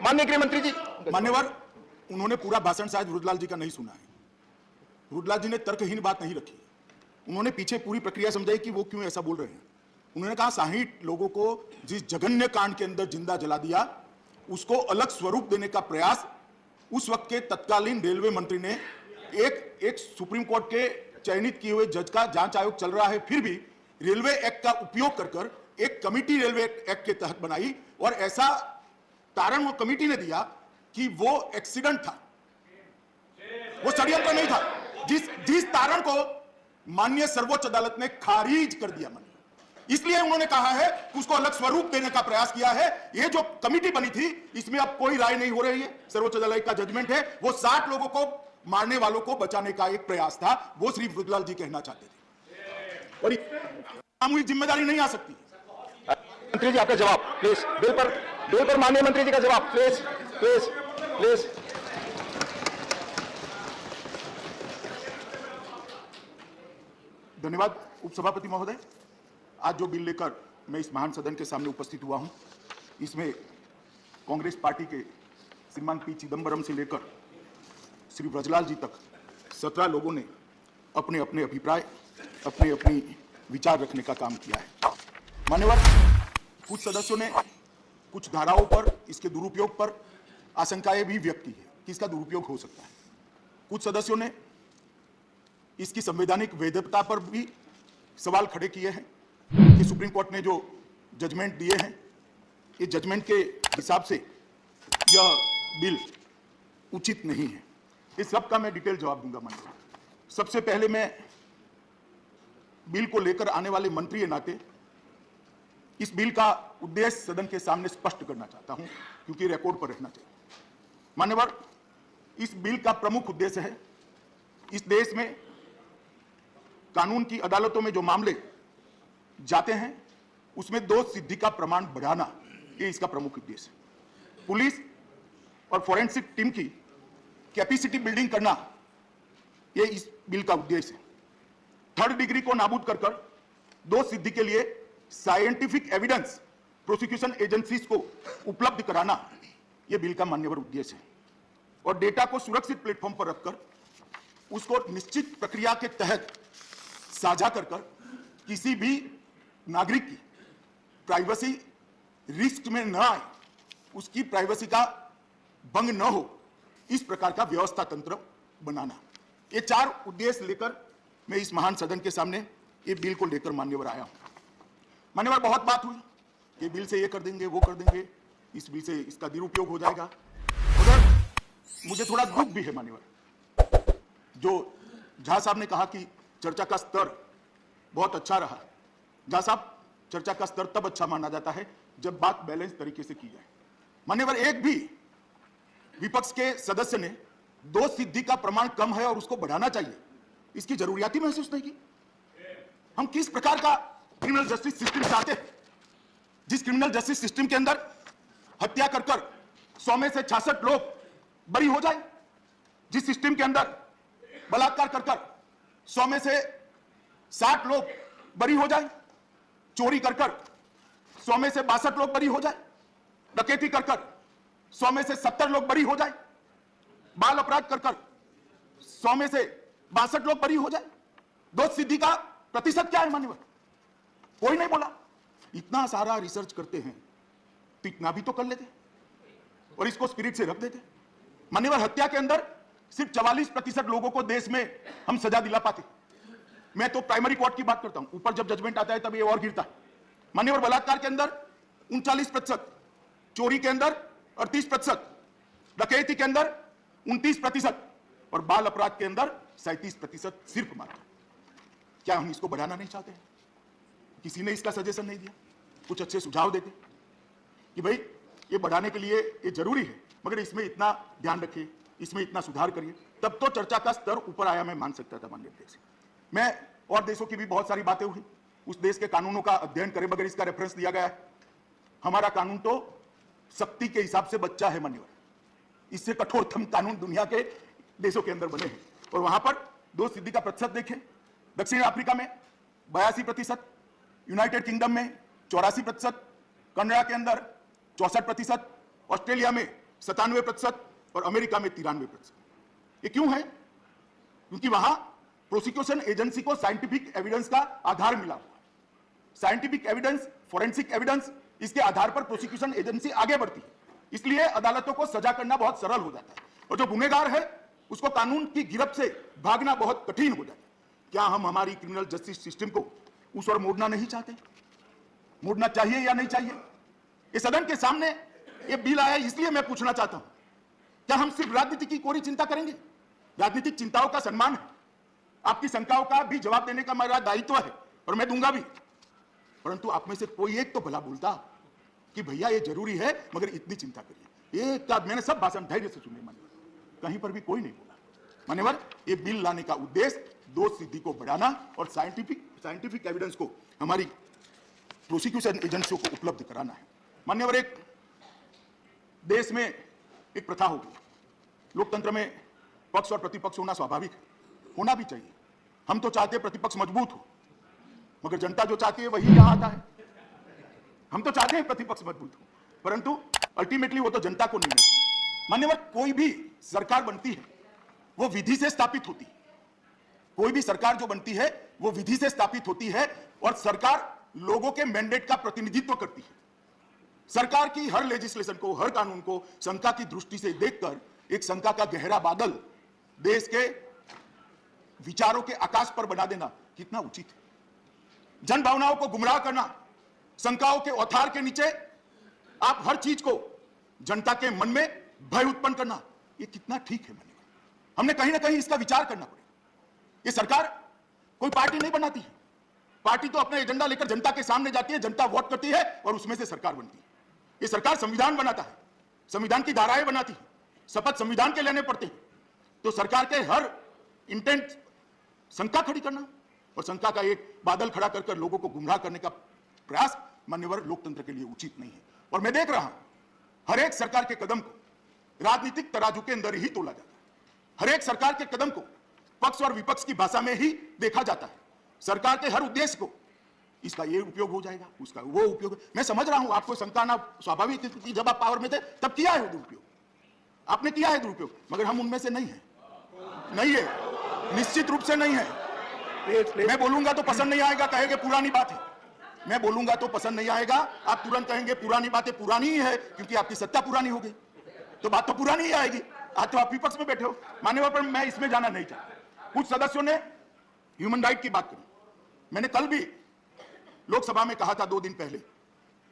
माननीय गृह मंत्री जी। मान्यवर, उन्होंने पूरा भाषण शायद रुद्रलाल जी का नहीं सुना है। रुद्रलाल जी ने तर्कहीन बात नहीं रखी। उन्होंने पीछे पूरी प्रक्रिया समझाई कि वो क्यों ऐसा बोल रहे हैं। उन्होंने कहा 60 लोगों को जिस जघन्य कांड के अंदर जिंदा जला दिया, उसको अलग स्वरूप देने का प्रयास उस वक्त के तत्कालीन रेलवे मंत्री ने एक सुप्रीम कोर्ट के चयनित किए हुए जज का जांच आयोग चल रहा है, फिर भी रेलवे एक्ट का उपयोग कर एक कमिटी रेलवे एक्ट के तहत बनाई और ऐसा तारण वो कमिटी ने दिया कि वो एक्सीडेंट था, वो षड्यंत्र नहीं था, जिस तारण को माननीय सर्वोच्च अदालत ने खारिज कर दिया। इसलिए उन्होंने कहा है कि उसको अलग स्वरूप देने का प्रयास किया है। ये जो कमिटी बनी थी, इसमें अब कोई राय नहीं हो रही है। सर्वोच्च अदालत का जजमेंट है, वो 60 लोगों को मारने वालों को बचाने का एक प्रयास था, वो श्री रुद्रलाल जी कहना चाहते थे और सामूहिक जिम्मेदारी नहीं आ सकती। मंत्री जी आपका जवाब प्लीज, बिल पर माननीय मंत्री जी का जवाब प्लीज प्लीज प्लीज। धन्यवाद उपसभापति महोदय। आज जो बिल लेकर मैं इस महान सदन के सामने उपस्थित हुआ हूं, इसमें कांग्रेस पार्टी के श्रीमान पी चिदंबरम से लेकर श्री ब्रजलाल जी तक 17 लोगों ने अपने अपने अभिप्राय, अपने अपनी विचार रखने का काम किया है। मान्यवर, कुछ सदस्यों ने कुछ धाराओं पर, इसके दुरुपयोग पर आशंकाएं भी व्यक्त की है कि इसका दुरुपयोग हो सकता है। कुछ सदस्यों ने इसकी संवैधानिक वैधता पर भी सवाल खड़े किए हैं कि सुप्रीम कोर्ट ने जो जजमेंट दिए हैं, इस जजमेंट के हिसाब से यह बिल उचित नहीं है। इस सब का मैं डिटेल जवाब दूंगा। माननीय, सबसे पहले मैं बिल को लेकर आने वाले मंत्री के नाते इस बिल का उद्देश्य सदन के सामने स्पष्ट करना चाहता हूं, क्योंकि रिकॉर्ड पर रहना चाहिए। मान्यवर, इस बिल का प्रमुख उद्देश्य है इस देश में कानून की अदालतों में जो मामले जाते हैं उसमें दोष सिद्धि का प्रमाण बढ़ाना, ये इसका प्रमुख उद्देश्य है। पुलिस और फोरेंसिक टीम की कैपेसिटी बिल्डिंग करना, ये इस बिल का उद्देश्य है। थर्ड डिग्री को नाबूद कर दोष सिद्धि के लिए साइंटिफिक एविडेंस प्रोसिक्यूशन एजेंसीज को उपलब्ध कराना, यह बिल का मान्यवर उद्देश्य है। और डेटा को सुरक्षित प्लेटफॉर्म पर रखकर उसको निश्चित प्रक्रिया के तहत साझा कर किसी भी नागरिक की प्राइवेसी रिस्क में न आए, उसकी प्राइवेसी का भंग न हो, इस प्रकार का व्यवस्था तंत्र बनाना, ये 4 उद्देश्य लेकर मैं इस महान सदन के सामने ये बिल को लेकर मान्यवर आया हूं। मान्यवर, बहुत बात हुई कि बिल से ये कर देंगे, वो कर देंगे, इस बिल से इसका दुरुपयोग हो जाएगा। मगर मुझे थोड़ा दुख भी है मान्यवर, जो झा साहब ने कहा कि चर्चा का स्तर बहुत अच्छा रहा। झा साहब, चर्चा का स्तर तब अच्छा माना जाता है जब बात बैलेंस तरीके से की जाए। मान्यवर, एक भी विपक्ष के सदस्य ने दोष सिद्धि का प्रमाण कम है और उसको बढ़ाना चाहिए, इसकी जरूरियात ही महसूस नहीं की। हम किस प्रकार का क्रिमिनल जस्टिस सिस्टम चाहते हैं, जिस क्रिमिनल जस्टिस सिस्टम के अंदर हत्या कर 100 में से 66 लोग बरी हो जाए, जिस सिस्टम के अंदर बलात्कार कर 100 में से 60 लोग बरी हो जाए, चोरी कर 100 में से 62 लोग बरी हो जाए, डकैती कर 100 में से 70 लोग बरी हो जाए, बाल अपराध कर 100 में से 62 लोग बरी हो जाए। दोष सिद्धि का प्रतिशत क्या है मान्यवर? कोई नहीं बोला। इतना सारा रिसर्च करते हैं तो इतना भी तो कर लेते और इसको स्पिरिट से रख देते। मान्यवर, हत्या के अंदर सिर्फ 44% लोगों को देश में हम सजा दिला पाते। मैं तो प्राइमरी कोर्ट की बात करता हूं, ऊपर जब जजमेंट आता है तब ये और गिरता है। मान्यवर, बलात्कार के अंदर 39%, चोरी के अंदर 38%, डकैती के अंदर 29% और बाल अपराध के अंदर 37% सिर्फ मात्र। क्या हम इसको बढ़ाना नहीं चाहते हैं? किसी ने इसका सजेशन नहीं दिया, कुछ अच्छे सुझाव देते कि भाई ये बढ़ाने के लिए ये जरूरी है, मगर इसमें इतना ध्यान रखिए, इसमें इतना सुधार करिए, तब तो चर्चा का स्तर ऊपर आया, मैं मान सकता था माननीय अध्यक्ष। मैं और देशों की भी बहुत सारी बातें हुई, उस देश के कानूनों का अध्ययन करें, मगर इसका रेफरेंस दिया गया है। हमारा कानून तो शक्ति के हिसाब से बच्चा है मान्यवर, इससे कठोरतम कानून दुनिया के देशों के अंदर बने हैं। और वहां पर दोष सिद्धि का प्रतिशत देखें, दक्षिण अफ्रीका में 82%, यूनाइटेड किंगडम में 84%, कनाडा के अंदर 64%, ऑस्ट्रेलिया में 97% और अमेरिका में 93%। ये क्यों है? क्योंकि वहां प्रोसिक्यूशन एजेंसी को साइंटिफिक एविडेंस का आधार मिला हुआ। साइंटिफिक एविडेंस, फोरेंसिक एविडेंस, इसके आधार पर प्रोसिक्यूशन एजेंसी आगे बढ़ती है। इसलिए अदालतों को सजा करना बहुत सरल हो जाता है और जो गुनहगार है उसको कानून की गिरफ्त से भागना बहुत कठिन हो जाता है। क्या हम हमारी क्रिमिनल जस्टिस सिस्टम को उस ओर मोड़ना नहीं चाहते? मोड़ना चाहिए या नहीं चाहिए? इस सदन के सामने ये बिल आया, इसलिए मैं पूछना चाहता हूं, क्या हम सिर्फ राजनीति की कोरी चिंता करेंगे? राजनीतिक चिंताओं का सम्मान है, आपकी शंकाओं का भी जवाब देने का मेरा दायित्व है और मैं दूंगा भी। परंतु आप में से कोई एक तो भला बोलता कि भैया ये जरूरी है मगर इतनी चिंता करिए। एक मैंने सब भाषण धैर्य से सुने, मान्यवर, कहीं पर भी कोई नहीं बोला। मान्यवर, ये बिल लाने का उद्देश्य दोष सिद्धि को बढ़ाना और साइंटिफिक एविडेंस को हमारी प्रोसिक्यूशन एजेंसियों को उपलब्ध कराना है। मान्यवर, एक देश में एक प्रथा होगी, लोकतंत्र में पक्ष और प्रतिपक्ष होना स्वाभाविक है, होना भी चाहिए। हम तो चाहते हैं प्रतिपक्ष मजबूत हो, मगर जनता जो चाहती है वही यहां आता है। हम तो चाहते हैं प्रतिपक्ष मजबूत हो, परंतु अल्टीमेटली वो तो जनता को नहीं मिलती। मान्यवर, कोई भी सरकार बनती है वो विधि से स्थापित होती है। कोई भी सरकार जो बनती है वो विधि से स्थापित होती है और सरकार लोगों के मैंडेट का प्रतिनिधित्व करती है। सरकार की हर लेजिस्लेशन को, हर कानून को शंका की दृष्टि से देखकर एक शंका का गहरा बादल देश के विचारों के आकाश पर बना देना कितना उचित है। जन भावनाओं को गुमराह करना, शंकाओं के औथार के नीचे आप हर चीज को जनता के मन में भय उत्पन्न करना, यह कितना ठीक है। हमने कहीं ना कहीं इसका विचार करना पड़ेगा। यह सरकार कोई पार्टी नहीं बनाती है, पार्टी तो अपना एजेंडा लेकर जनता के सामने जाती है, जनता वोट करती है और उसमें से सरकार बनती है। यह सरकार संविधान बनाता है, संविधान की धाराएं बनाती है, शपथ संविधान के लेने पड़ते हैं। तो सरकार के हर इंटेंट शंका खड़ी करना और शंका का एक बादल खड़ा कर लोगों को गुमराह करने का प्रयास मान्यवर लोकतंत्र के लिए उचित नहीं है। और मैं देख रहा हूं हर एक सरकार के कदम को राजनीतिक तराजू के अंदर ही तोला जाता है। हर एक सरकार के कदम को पक्ष और विपक्ष की भाषा में ही देखा जाता है। सरकार के हर उद्देश्य को इसका ये उपयोग हो जाएगा, उसका वो उपयोग। मैं समझ रहा हूं आपको शंका ना स्वाभाविक है, जब आप पावर में थे तब किया है दुरुपयोग, आपने किया है दुरुपयोग, मगर हम उनमें से नहीं है, नहीं है, निश्चित रूप से नहीं है। मैं बोलूंगा तो पसंद नहीं आएगा, कहेंगे पुरानी बात है। मैं बोलूंगा तो पसंद नहीं आएगा, आप तुरंत कहेंगे पुरानी बातें पुरानी ही है, क्योंकि आपकी सत्ता पुरानी हो गई, तो बात तो पुरानी ही आएगी। आज तो आप विपक्ष में बैठे हो मान्यवर, पर मैं इसमें जाना नहीं चाहता। कुछ सदस्यों ने ह्यूमन राइट की बात करी। मैंने कल भी लोकसभा में कहा था 2 दिन पहले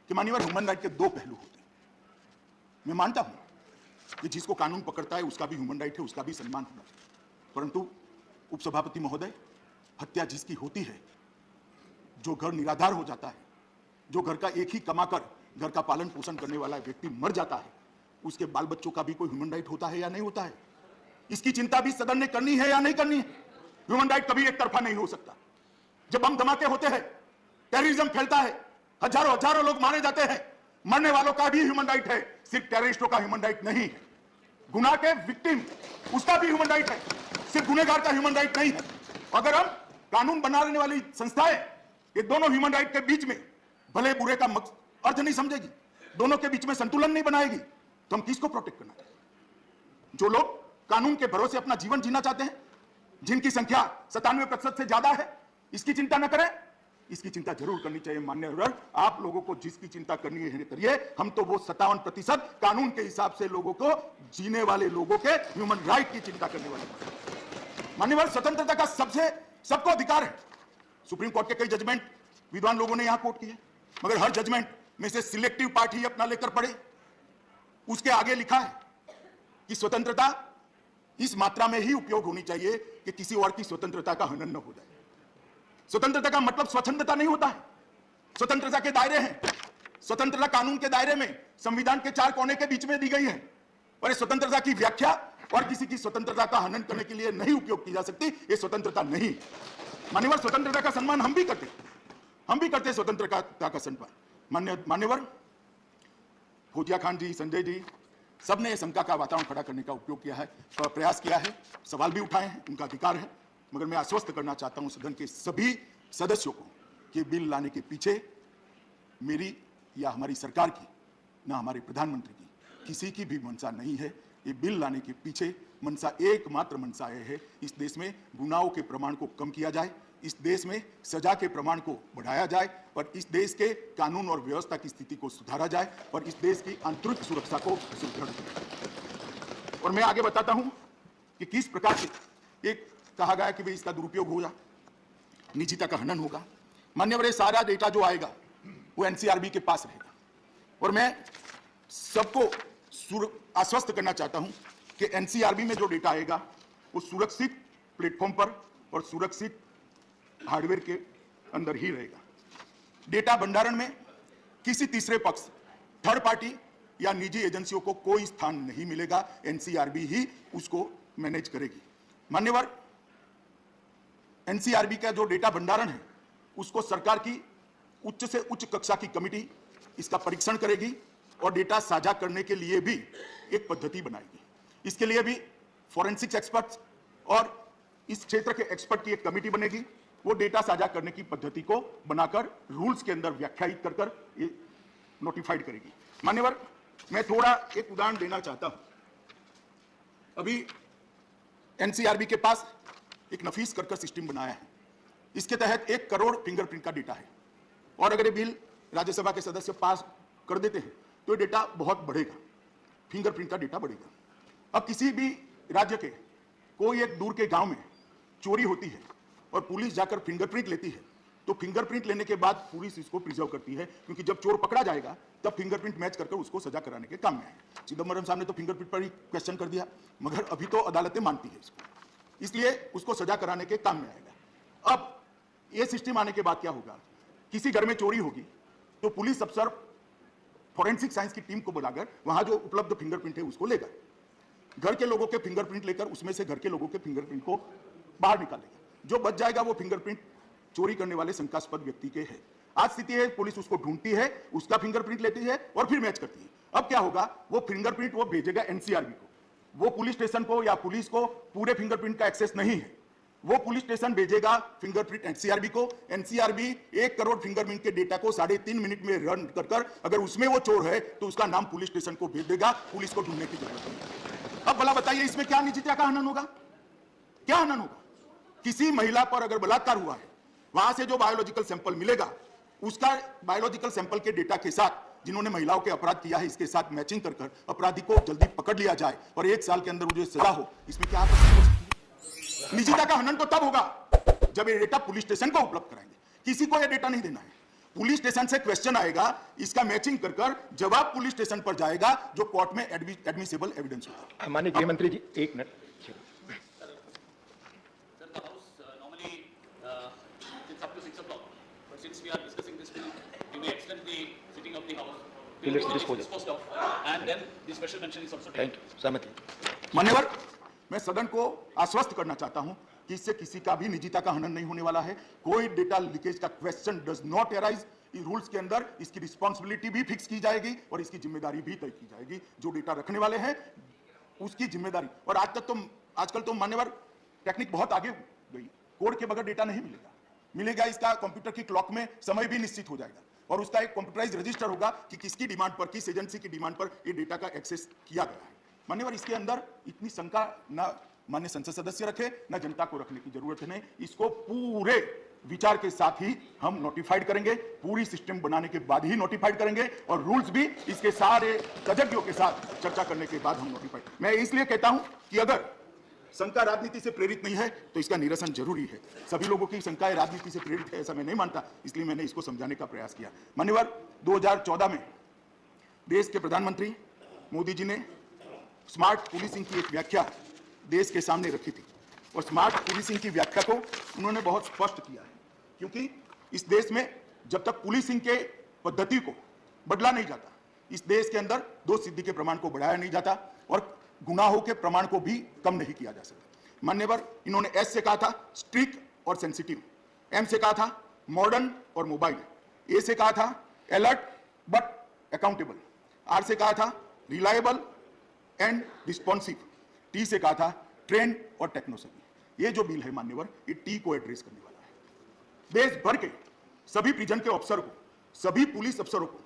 कि मान्यवर ह्यूमन राइट के 2 पहलू होते हैं। मैं मानता हूं कि जिसको कानून पकड़ता है उसका भी ह्यूमन राइट है, उसका भी सम्मान होना चाहिए। परंतु उपसभापति महोदय, हत्या जिसकी होती है, जो घर निराधार हो जाता है, जो घर का एक ही कमाकर घर का पालन पोषण करने वाला व्यक्ति मर जाता है, उसके बाल बच्चों का भी कोई ह्यूमन राइट होता है या नहीं होता है? इसकी चिंता भी सदन ने करनी है या नहीं करनी है? ह्यूमन राइट कभी एक तरफा नहीं हो सकता। जब बम धमाके होते हैं, टेररिज्म फैलता है, हजारों लोग मारे जाते हैं, मरने वालों का भी ह्यूमन राइट है, सिर्फ टेररिस्टों का ह्यूमन राइट नहीं है। गुनाह के विक्टिम, उसका भी ह्यूमन राइट है, सिर्फ गुनहगार का ह्यूमन राइट नहीं है। अगर हम कानून बनाने वाली संस्थाएं ये दोनों ह्यूमन राइट के बीच में भले बुरे का अर्थ नहीं समझेगी, दोनों के बीच में संतुलन नहीं बनाएगी, तो हम किसको प्रोटेक्ट करना चाहते हैं? जो लोग कानून के भरोसे अपना जीवन जीना चाहते हैं, जिनकी संख्या 97% से ज्यादा है, इसकी चिंता न करें। इसकी चिंता जरूर करनी चाहिए माननीय। आप लोगों को जिसकी चिंता करनी है करिए, हम तो वो 57% कानून के हिसाब से लोगों को, जीने वाले लोगों के ह्यूमन राइट की चिंता करने वाले। माननीय, स्वतंत्रता का सबको अधिकार है। सुप्रीम कोर्ट के कई जजमेंट विद्वान लोगों ने यहां कोट किए, मगर हर जजमेंट में से सिलेक्टिव पार्ट ही अपना लेकर पढ़े। उसके आगे लिखा है कि स्वतंत्रता इस मात्रा में ही उपयोग होनी चाहिए कि किसी और की स्वतंत्रता का हनन न हो जाए। स्वतंत्रता का मतलब स्वच्छंदता नहीं होता है। स्वतंत्रता के दायरे हैं, स्वतंत्रता कानून के दायरे में संविधान के 4 कोने के बीच में दी गई है, और स्वतंत्रता की व्याख्या और किसी की स्वतंत्रता का हनन करने के लिए नहीं उपयोग की जा सकती। ये स्वतंत्रता नहीं। मान्यवर, स्वतंत्रता का सम्मान हम भी करते हैं, स्वतंत्रता का सम्मान। मान्यवर, फौजिया खान जी, संजय जी, सबने शंका का वातावरण खड़ा करने का उपयोग किया है, प्रयास किया है, सवाल भी उठाए हैं, उनका अधिकार है। मगर मैं आश्वस्त करना चाहता हूं सदन के सभी सदस्यों को कि बिल लाने के पीछे मेरी या हमारी सरकार की, ना हमारे प्रधानमंत्री की, किसी की भी मंशा नहीं है। ये बिल लाने के पीछे मंशा एकमात्र मंशा यह है, इस देश में गुनाहों के प्रमाण को कम किया जाए, इस देश में सजा के प्रमाण को बढ़ाया जाए और इस देश के कानून और व्यवस्था की स्थिति को सुधारा जाए और इस देश की आंतरिक सुरक्षा को सुदृढ़ किया जाए। और मैं आगे बताता हूं कि किस प्रकार से एक कहा गया कि भाई इसका दुरुपयोग होगा, निजता का हनन होगा। मान्यवर, ये सारा डेटा जो आएगा वो एनसीआरबी के पास रहेगा और मैं सबको आश्वस्त करना चाहता हूं कि एनसीआरबी में जो डेटा आएगा वो सुरक्षित प्लेटफॉर्म पर और सुरक्षित हार्डवेयर के अंदर ही रहेगा। डेटा भंडारण में किसी तीसरे पक्ष, थर्ड पार्टी या निजी एजेंसियों को कोई स्थान नहीं मिलेगा। एनसीआरबी ही उसको मैनेज करेगी। मान्यवर, एनसीआरबी का जो डेटा भंडारण है उसको सरकार की उच्च से उच्च कक्षा की कमेटी इसका परीक्षण करेगी और डेटा साझा करने के लिए भी एक पद्धति बनाएगी। इसके लिए भी फॉरेंसिक्स एक्सपर्ट्स और इस क्षेत्र के एक्सपर्ट की एक कमेटी बनेगी। वो डेटा साझा करने की पद्धति को बनाकर रूल्स के अंदर व्याख्यायित कर ये नोटिफाइड करेगी। मान्यवर, मैं थोड़ा एक उदाहरण देना चाहता हूं। अभी एनसीआरबी के पास एक नफीस कर सिस्टम बनाया है। इसके तहत 1 करोड़ फिंगरप्रिंट का डेटा है और अगर ये बिल राज्यसभा के सदस्य पास कर देते हैं तो ये डेटा बहुत बढ़ेगा, फिंगरप्रिंट का डेटा बढ़ेगा। अब किसी भी राज्य के कोई एक दूर के गांव में चोरी होती है और पुलिस जाकर फिंगरप्रिंट लेती है तो फिंगरप्रिंट लेने के बाद पुलिस इसको प्रिजर्व करती है, क्योंकि जब चोर पकड़ा जाएगा तब फिंगरप्रिंट मैच करके उसको सजा कराने के काम में है। चिदम्बरम साहब ने तो फिंगरप्रिंट पर ही क्वेश्चन कर दिया, मगर अभी तो अदालतें मानती है इसको, इसलिए उसको सजा कराने के काम में आएगा। अब ये सिस्टम आने के बाद क्या होगा, किसी घर में चोरी होगी तो पुलिस अफसर फॉरेंसिक साइंस की टीम को बुलाकर वहां जो उपलब्ध फिंगरप्रिंट है उसको लेगा, घर के लोगों के फिंगरप्रिंट लेकर उसमें से घर के लोगों के फिंगरप्रिंट को बाहर निकालेगा। जो बच जाएगा वो फिंगरप्रिंट चोरी करने वाले शंकास्पद व्यक्ति के है। आज स्थिति है, पुलिस उसको ढूंढती है, उसका फिंगरप्रिंट लेती है और फिर मैच करती है। अब क्या होगा, वो फिंगरप्रिंट वो भेजेगा एनसीआरबी को। वो पुलिस स्टेशन को या पुलिस को पूरे फिंगरप्रिंट का एक्सेस नहीं है, वो पुलिस स्टेशन भेजेगा फिंगरप्रिंट एनसीआरबी को। एनसीआरबी 1 करोड़ फिंगरप्रिंट के डेटा को 3.5 मिनट में रन कर अगर उसमें वो चोर है तो उसका नाम पुलिस स्टेशन को भेज देगा, पुलिस को ढूंढने की जरूरत नहीं। अब भला बताइए इसमें क्या निजता का हनन होगा, क्या हनन होगा? किसी महिला पर अगर बलात्कार हुआ है, वहां से जो बायोलॉजिकल सैंपल मिलेगा उसका बायोलॉजिकल सैंपल के डेटा के साथ जिन्होंने महिलाओं के अपराध किया है इसके साथ मैचिंग कर अपराधी को जल्दी पकड़ लिया जाए और 1 साल के अंदर मुझे सजा हो, इसमें क्या आपत्ति हो सकती है? निजता का हनन तो तब होगा जब ये डेटा पुलिस स्टेशन को उपलब्ध कराएंगे। किसी को यह डेटा नहीं देना है, पुलिस स्टेशन से क्वेश्चन आएगा, इसका मैचिंग कर जवाब पुलिस स्टेशन पर जाएगा जो कोर्ट में एडमिसिबल एविडेंस होगा। माननीय गृह मंत्री जी, 1 minute. Since we are discussing this bill, we may extend the sitting of the house. Let's dispose it. Disposed of, and then the special mention is also taken. Thank you, सहमति। मान्यवर, मैं सदन को आश्वस्त करना चाहता हूं कि इससे किसी का भी निजता का हनन नहीं होने वाला है। कोई डेटा लीकेज का question does not arise. Rules के अंदर इसकी रिस्पॉन्सिबिलिटी भी फिक्स की जाएगी और इसकी जिम्मेदारी भी तय की जाएगी। जो डेटा रखने वाले हैं उसकी जिम्मेदारी। और आजकल तो मान्यवर टेक्निक बहुत आगे गई, कोड के बगैर डेटा नहीं मिलेगा। इसका कंप्यूटर की क्लॉक में समय भी निश्चित हो जाएगा और उसका एक कंप्यूटराइज रजिस्टर होगा कि किसकी डिमांड पर, किस एजेंसी की डिमांड पर ये डेटा का एक्सेस किया गया है। मान्यवर, इसके अंदर इतनी शंका ना मान्य संसद सदस्य रखे ना जनता को रखने की जरूरत नहीं। इसको पूरे विचार के साथ ही हम नोटिफाइड करेंगे, पूरी सिस्टम बनाने के बाद ही नोटिफाइड करेंगे और रूल्स भी इसके सारे तज्ञों के साथ चर्चा करने के बाद हम नोटिफाइड। मैं इसलिए कहता हूं कि अगर शंका राजनीति से प्रेरित नहीं है तो इसका निरसन जरूरी है। सभी लोगों की शंकाएं राजनीति से प्रेरित है ऐसा मैं नहीं मानता, इसलिए मैंने इसको समझाने का प्रयास किया। मान्यवर, 2014 में देश के प्रधानमंत्री मोदी जी ने स्मार्ट पुलिसिंग की एक व्याख्या देश के सामने रखी थी और स्मार्ट पुलिसिंग की व्याख्या को उन्होंने बहुत स्पष्ट किया है, क्योंकि इस देश में जब तक पुलिसिंग के पद्धति को बदला नहीं जाता, इस देश के अंदर दोष सिद्धि के प्रमाण को बढ़ाया नहीं जाता और गुनाहों के प्रमाण को भी कम नहीं किया जा सकता। मान्यवर, इन्होंने एस से कहा था स्ट्रिक्ट और सेंसिटिव, एम से कहा था मॉडर्न और मोबाइल, ए से कहा था अलर्ट बट अकाउंटेबल, आर से कहा था रिलायबल एंड रिस्पॉन्सिव, टी से कहा था ट्रेंड और टेक्नोसभी। ये जो बिल है मान्यवर, ये टी को एड्रेस करने वाला है। देश भर के सभी प्रिजन के अफसर को, सभी पुलिस अफसरों को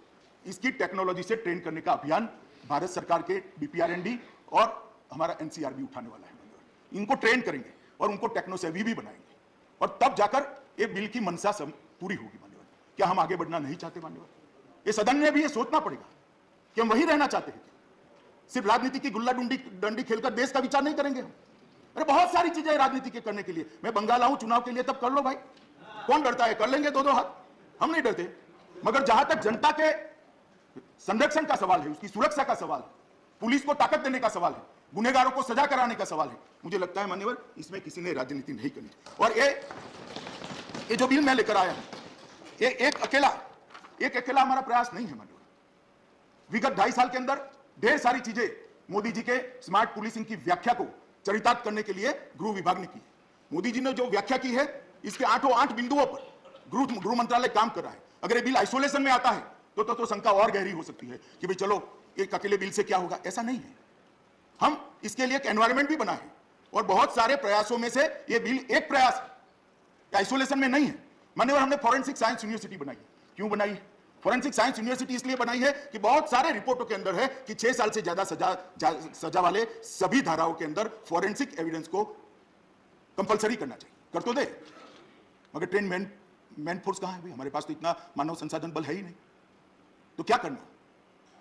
इसकी टेक्नोलॉजी से ट्रेन करने का अभियान भारत सरकार के बीपीआरएनडी और हमारा एनसीआरबी उठाने वाला है मान्यवर। इनको ट्रेन करेंगे और उनको टेक्नो सेवी भी बनाएंगे और तब जाकर ये बिल की मंशा पूरी होगी मान्यवर। क्या हम आगे बढ़ना नहीं चाहते मान्यवर? ये सदन में भी ये सोचना पड़ेगा कि हम वही रहना चाहते हैं। सिर्फ राजनीति की गुल्ला डंडी खेलकर देश का विचार नहीं करेंगे हम। अरे बहुत सारी चीजें हैं राजनीति के करने के लिए। मैं बंगाल आऊं चुनाव के लिए, तब कर लो भाई, कौन डरता है? कर लेंगे दो हाथ, हम नहीं डरते। मगर जहां तक जनता के संरक्षण का सवाल है, उसकी सुरक्षा का सवाल है, पुलिस को ताकत देने का सवाल है, गुनहगारों को सजा कराने का सवाल है, मुझे लगता है मान्यवर इसमें किसी ने राजनीति नहीं करनी। और ये जो बिल मैं लेकर आया हूं, ये एक अकेला हमारा प्रयास नहीं है मान्यवर। विगत 2.5 साल के अंदर ढेर सारी चीजें मोदी जी के स्मार्ट पुलिसिंग की व्याख्या को चरितार्थ करने के लिए गृह विभाग ने की। मोदी जी ने जो व्याख्या की है, इसके 8 बिंदुओं पर गृह मंत्रालय काम कर रहा है। अगर ये बिल आइसोलेशन में आता है तो शंका और गहरी हो सकती है कि भाई चलो एक अकेले बिल से क्या होगा। ऐसा नहीं है। हम इसके लिए एक एनवायरमेंट भी बनाए हैं और बहुत सारे प्रयासों में से ये बिल एक प्रयास आइसोलेशन में नहीं है मान्यवर। हमने फॉरेंसिक साइंस यूनिवर्सिटी बनाई है। क्यों बनाई है? फॉरेंसिक साइंस यूनिवर्सिटी इसलिए बनाई है कि बहुत सारे रिपोर्टों के अंदर है कि 6 साल से ज्यादा सजा वाले सभी धाराओं के अंदर फॉरेंसिक एविडेंस को कंपलसरी करना चाहिए। कर तो दे, मगर ट्रेन मैन फोर्स कहां है भाई? हमारे पास तो इतना मानव संसाधन बल है ही नहीं। तो क्या करना?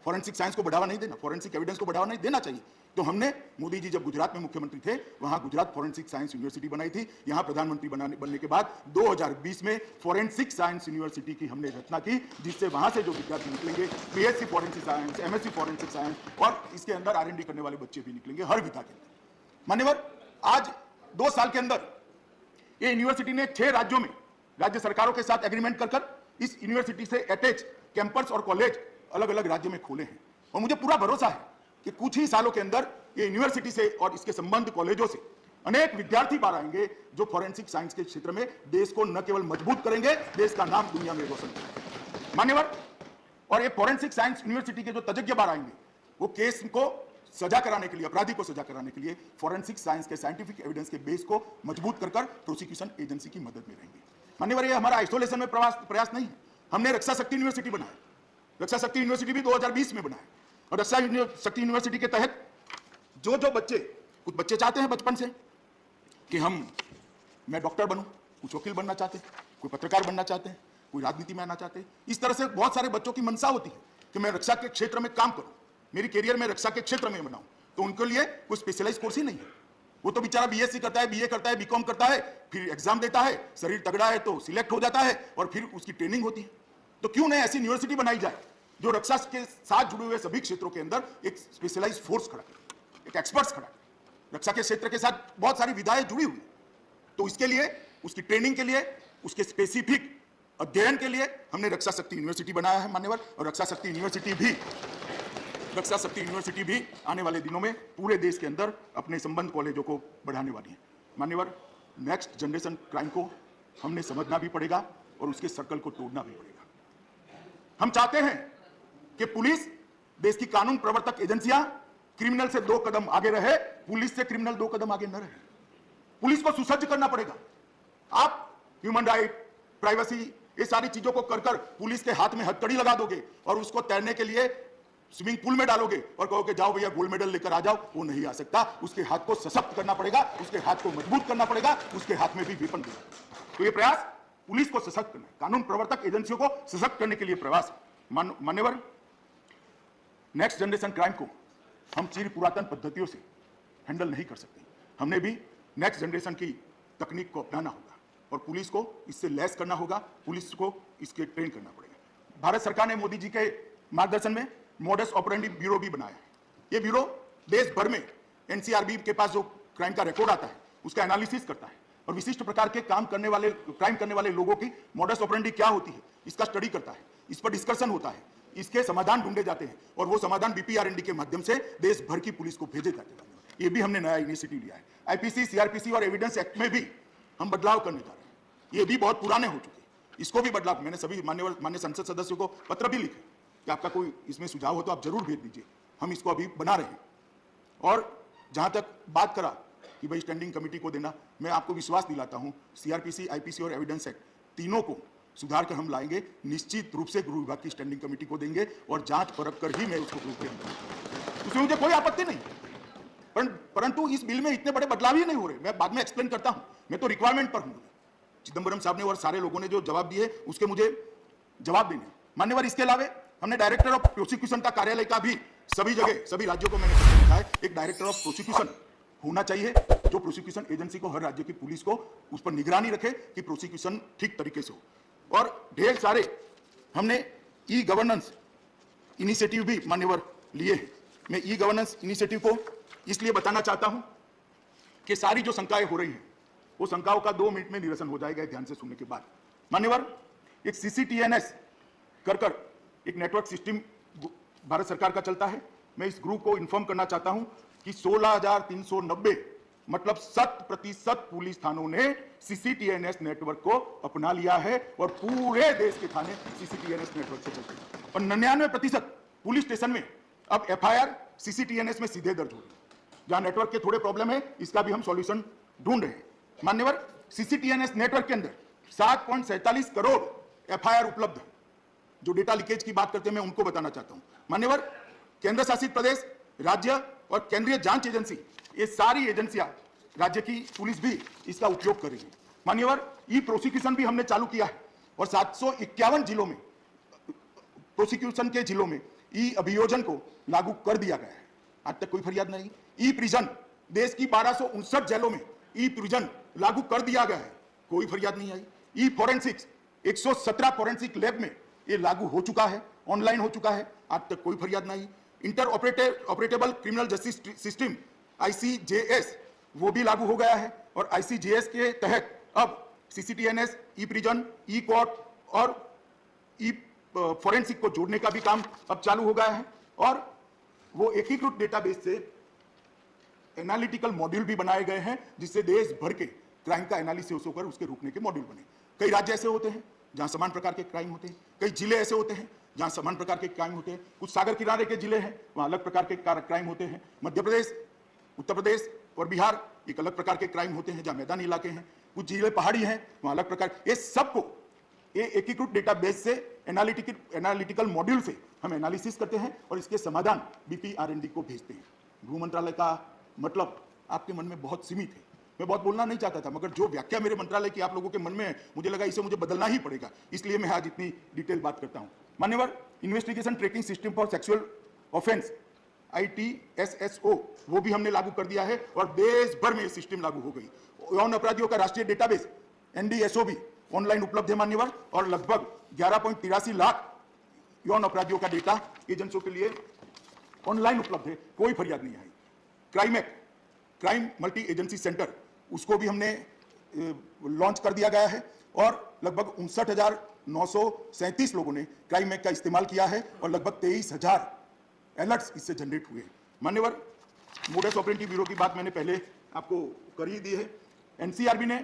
फॉरेंसिक साइंस को बढ़ावा नहीं देना, फॉरेंसिक एविडेंस को बढ़ावा नहीं देना चाहिए। तो हमने, मोदी जी जब गुजरात में मुख्यमंत्री थे, वहां गुजरात फॉरेंसिक साइंस यूनिवर्सिटी बनाई थी। यहां प्रधानमंत्री बनने के बाद 2020 में फॉरेंसिक साइंस यूनिवर्सिटी की हमने रचना की, जिससे वहां से जो विद्यार्थी निकलेंगे, BSc forensic science, MSc forensic science और इसके अंदर आरएनडी करने वाले बच्चे भी निकलेंगे हर विधा के अंदर। मान्यवर, आज 2 साल के अंदर ये यूनिवर्सिटी ने 6 राज्यों में राज्य सरकारों के साथ एग्रीमेंट कर इस यूनिवर्सिटी से अटैच कैंपस और कॉलेज अलग अलग राज्यों में खोले हैं। और मुझे पूरा भरोसा है कि कुछ ही सालों के अंदर ये यूनिवर्सिटी से और इसके संबंध कॉलेजों से अनेक विद्यार्थी बाहर आएंगे जो फॉरेंसिक साइंस के क्षेत्र में देश को न केवल मजबूत करेंगे, देश का नाम दुनिया में रोशन करेंगे मान्यवर। और ये फॉरेंसिक साइंस यूनिवर्सिटी के जो तज्ञ बाहर आएंगे, वो केस को सजा कराने के लिए, अपराधी को सजा कराने के लिए फॉरेंसिक साइंस के साइंटिफिक एविडेंस के बेस को मजबूत कर प्रोसिक्यूशन एजेंसी की मदद में रहेंगे मान्यवर। ये हमारा आइसोलेशन में प्रयास नहीं है। हमने रक्षा शक्ति यूनिवर्सिटी बनाया। रक्षा शक्ति यूनिवर्सिटी भी 2020 में बनाया। और रक्षा शक्ति यूनिवर्सिटी के तहत जो बच्चे, कुछ बच्चे चाहते हैं बचपन से कि मैं डॉक्टर बनूं, कुछ वकील बनना चाहते हैं, कोई पत्रकार बनना चाहते हैं, कोई राजनीति में आना चाहते हैं। इस तरह से बहुत सारे बच्चों की मनसा होती है कि मैं रक्षा के क्षेत्र में काम करूं, मेरी कैरियर में रक्षा के क्षेत्र में बनाऊं। तो उनके लिए कोई स्पेशलाइज कोर्स ही नहीं है। वो तो बेचारा बीएससी करता है, बीए करता है, बीकॉम करता है, फिर एग्जाम देता है, शरीर तगड़ा है तो सिलेक्ट हो जाता है और फिर उसकी ट्रेनिंग होती है। तो क्यों नहीं ऐसी यूनिवर्सिटी बनाई जाए जो रक्षा के साथ जुड़े हुए सभी क्षेत्रों के अंदर एक स्पेशलाइज फोर्स खड़ा करे, एक एक्सपर्ट्स खड़ा करे। रक्षा के क्षेत्र के साथ बहुत सारी विधाएं जुड़ी हुई, तो इसके लिए, उसकी ट्रेनिंग के लिए, उसके स्पेसिफिक अध्ययन के लिए हमने रक्षा शक्ति यूनिवर्सिटी बनाया है मान्यवर। और रक्षा शक्ति यूनिवर्सिटी भी आने वाले दिनों में पूरे देश के अंदर अपने संबंध कॉलेजों को बढ़ाने वाली है मान्यवर। नेक्स्ट जनरेशन क्राइम को हमने समझना भी पड़ेगा और उसके सर्कल को तोड़ना भी पड़ेगा। हम चाहते हैं कि पुलिस, देश की कानून प्रवर्तक एजेंसियां क्रिमिनल से 2 कदम आगे रहे, पुलिस से क्रिमिनल 2 कदम आगे न रहे। पुलिस को सुसज्ज करना पड़ेगा। आप ह्यूमन राइट, प्राइवेसी, ये सारी चीजों को कर पुलिस के हाथ में हथकड़ी लगा दोगे और उसको तैरने के लिए स्विमिंग पूल में डालोगे और कहोगे जाओ भैया गोल्ड मेडल लेकर आ जाओ, वो नहीं आ सकता। उसके हाथ को सशक्त करना पड़ेगा, उसके हाथ को मजबूत करना पड़ेगा, उसके हाथ में भी वेपन देना। तो ये प्रयास पुलिस को सशक्त करना है, कानून प्रवर्तक एजेंसियों को सशक्त करने के लिए प्रयास मान्यवर। नेक्स्ट जनरेशन क्राइम को हम चिर पुरातन पद्धतियों से हैंडल नहीं कर सकते। हमने भी नेक्स्ट जनरेशन की तकनीक को अपनाना होगा और पुलिस को इससे लैस करना होगा, पुलिस को इसके ट्रेन करना पड़ेगा। भारत सरकार ने मोदी जी के मार्गदर्शन में मॉडस ऑपरेंडी ब्यूरो भी बनाया है। यह ब्यूरो देश भर में एनसीआरबी के पास जो क्राइम का रिकॉर्ड आता है उसका एनालिसिस करता है और विशिष्ट प्रकार के क्राइम करने वाले लोगों की मॉडस ऑपरेंडी क्या होती है इसका स्टडी करता है, इस पर डिस्कशन होता है, इसके समाधान ढूंढे जाते हैं और वो समाधान बीपीआरएनडी के माध्यम से देश भर की पुलिस को भेजे जाते हैं। ये भी हमने नया इनिशिएटिव लिया है। आईपीसी, सीआरपीसी और एविडेंस एक्ट में भी हम बदलाव करने जा रहे हैं। ये भी बहुत पुराने हो चुके, इसको भी बदलाव, मैंने सभी मान्य संसद सदस्यों को पत्र भी लिखे कि आपका कोई इसमें सुझाव हो तो आप जरूर भेज दीजिए, हम इसको अभी बना रहे हैं। और जहां तक बात करा कि भाई स्टैंडिंग कमेटी को देना, मैं आपको विश्वास दिलाता हूं सीआरपीसी, आईपीसी और एविडेंस एक्ट तीनों को सुधार कर हम लाएंगे। निश्चित रूप से गृह विभाग की स्टैंडिंग कमेटी को देंगे और जांच परख कर ही मैं उसको प्रूव करूंगा। उसमें मुझे कोई आपत्ति नहीं, परंतु इस बिल में इतने बड़े बदलाव ही नहीं हो रहे। मैं बाद में एक्सप्लेन करता हूं, मैं तो रिक्वायरमेंट पर हूं। चिदंबरम साहब ने और सारे लोगों ने जो जवाब दिए उसके मुझे जवाब देने। मान्यवर, इसके अलावा हमने डायरेक्टर ऑफ प्रोसिक्यूशन का कार्यालय का भी सभी जगह सभी राज्यों को मैंने लिखा है, एक डायरेक्टर ऑफ प्रोसिक्यूशन होना चाहिए जो प्रोसिक्यूशन एजेंसी को, हर राज्य की पुलिस को उस पर निगरानी रखे कि प्रोसिक्यूशन ठीक तरीके से हो। और ढेर सारे हमने ई गवर्नेंस इनिशिएटिव भी मान्यवर लिए हैं। मैं ई गवर्नेंस इनिशिएटिव को इसलिए बताना चाहता हूं कि सारी जो शंकाएं हो रही हैं वो शंकाओं का 2 मिनट में निरसन हो जाएगा ध्यान से सुनने के बाद। मान्यवर, एक CCTNS कर एक नेटवर्क सिस्टम भारत सरकार का चलता है। मैं इस ग्रुप को इन्फॉर्म करना चाहता हूं कि 16,390 मतलब 100% पुलिस थानों ने CCTNS नेटवर्क को अपना लिया है और पूरे देश के थाने CCTNS नेटवर्क से चलते हैं। और 99% पुलिस स्टेशन में अब FIR CCTNS में सीधे दर्ज हो रही है। जहां नेटवर्क के थोड़े प्रॉब्लम है, इसका भी हम सॉल्यूशन ढूंढ रहे हैं। मान्यवर, CCTNS नेटवर्क के अंदर 7.47 करोड़ FIR उपलब्ध है। जो डेटा लीकेज की बात करते हैं मैं उनको बताना चाहता हूं। मान्यवर, केंद्र शासित प्रदेश, राज्य और केंद्रीय जांच एजेंसी, ये सारी एजेंसियां, राज्य की पुलिस भी इसका उपयोग कर रही है। मान्यवर, ई प्रोसिक्यूशन भी हमने चालू किया है और 751 जिलों में, प्रोसिक्यूशन के जिलों में ई अभियोजन को लागू कर दिया गया है। आज तक कोई फरियाद नहीं। ई प्रिजन, देश की 1259 जेलों में ई प्रिजन लागू कर दिया गया है, कोई फरियाद नहीं आई। ई फॉरेंसिक्स, 117 फॉरेंसिक लैब में ये लागू हो चुका है, ऑनलाइन हो चुका है, आज तक कोई फरियाद नहीं। Inter operable criminal justice system ICJS वो भी लागू हो गया है और ICJS के तहत अब CCTNS, ई प्रिजन, ई कोर्ट और ई फॉरेंसिक को जोड़ने का भी काम अब चालू हो गया है। और वो एकीकृत डेटाबेस से एनालिटिकल मॉड्यूल भी बनाए गए हैं जिससे देश भर के क्राइम का एनालिसिस होकर उसके रोकने के मॉड्यूल बने। कई राज्य ऐसे होते हैं जहां समान प्रकार के क्राइम होते हैं, कई जिले ऐसे होते हैं जहां समान प्रकार के क्राइम होते हैं, कुछ सागर किनारे के जिले हैं वहां अलग प्रकार के क्राइम होते हैं। मध्य प्रदेश, उत्तर प्रदेश और बिहार एक अलग प्रकार के क्राइम होते हैं जहां मैदानी इलाके हैं, कुछ जिले पहाड़ी हैं वहां अलग प्रकार। ये सबको ये एकीकृत डेटाबेस से एनालिटिकल मॉड्यूल से हम एनालिसिस करते हैं और इसके समाधान BPRND को भेजते हैं। गृह मंत्रालय का मतलब आपके मन में बहुत सीमित है। मैं बहुत बोलना नहीं चाहता था, मगर जो व्याख्या मेरे मंत्रालय की आप लोगों के मन में है, मुझे लगा इसे मुझे बदलना ही पड़ेगा, इसलिए मैं आज इतनी डिटेल बात करता हूं। मान्यवर, investigation tracking system for sexual offence ITSSO वो भी हमने लागू कर दिया है और देश भर में ये सिस्टम लागू हो गई। यौन अपराधियों का राष्ट्रीय डेटाबेस NDSO भी ऑनलाइन उपलब्ध है मान्यवर, और लगभग 11.83 लाख यौन अपराधियों का डेटा एजेंसियों के लिए ऑनलाइन उपलब्ध है, कोई फरियाद नहीं आई। क्राइम मल्टी एजेंसी सेंटर उसको भी हमने लॉन्च कर दिया गया है और लगभग 59,937 लोगों ने क्राइम एक्ट का इस्तेमाल किया है और लगभग 23,000 अलर्ट्स इससे जनरेट हुए। मान्यवर, मोडस ऑपरेंडी ब्यूरो की बात मैंने पहले आपको कर ही दी है। NCRB ने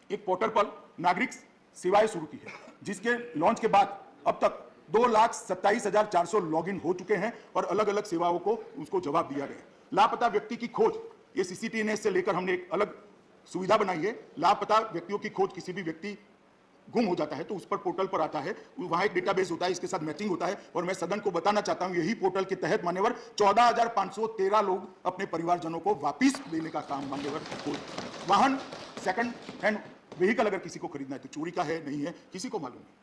एक पोर्टल पर नागरिक सेवाएं शुरू की है जिसके लॉन्च के बाद अब तक 2,27,400 लॉगिन हो चुके हैं और अलग अलग सेवाओं को उसको जवाब दिया गया। लापता व्यक्ति की खोज, ये CCTNS से लेकर हमने एक अलग सुविधा बनाई है। लापता व्यक्तियों की खोज, किसी भी व्यक्ति गुम हो जाता है तो उस पर पोर्टल पर आता है, वहां एक डेटाबेस होता है, इसके साथ मैचिंग होता है। और मैं सदन को बताना चाहता हूं यही पोर्टल के तहत मान्यवर 14,513 लोग अपने परिवारजनों को वापिस देने का काम मान्यवर। वाहन सेकंड हैंड व्हीकल अगर किसी को खरीदना है तो चोरी का है नहीं है किसी को मालूम नहीं,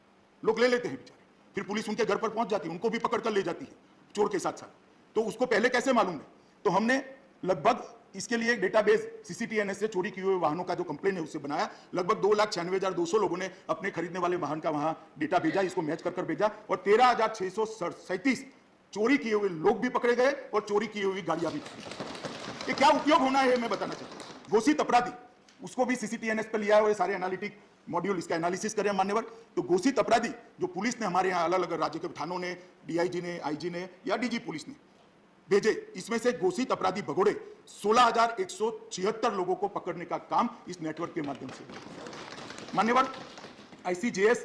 लोग ले लेते हैं बेचारे, फिर पुलिस उनके घर पर पहुंच जाती है, उनको भी पकड़ कर ले जाती है चोर के साथ साथ, तो उसको पहले कैसे मालूम है। तो हमने लगभग इसके लिए एक डेटाबेस CCTNS से चोरी किए हुए वाहनों का जो कंप्लेन है उससे बनाया। लगभग 2,96,200 लोगों ने अपने खरीदने वाले वाहन का वहां डेटा भेजा, इसको मैच कर भेजा और 13,637 चोरी किए हुए लोग भी पकड़े गए और चोरी की हुई गाड़ियां भी पकड़ी। ये क्या उपयोग होना है मैं बताना चाहता हूं। घोषित अपराधी उसको भी CCTNS पर लिया है और ये सारे एनालिटिक मॉड्यूल इसका एनालिसिस करें मान्यवर। तो घोषित अपराधी जो पुलिस ने हमारे यहाँ अलग अलग राज्य के थानों ने, DIG ने, IG ने या DG पुलिस ने भेजे, इसमें से घोषित अपराधी भगोड़े 16,176 लोगों को पकड़ने का काम इस नेटवर्क के माध्यम से मान्यवर। ICJS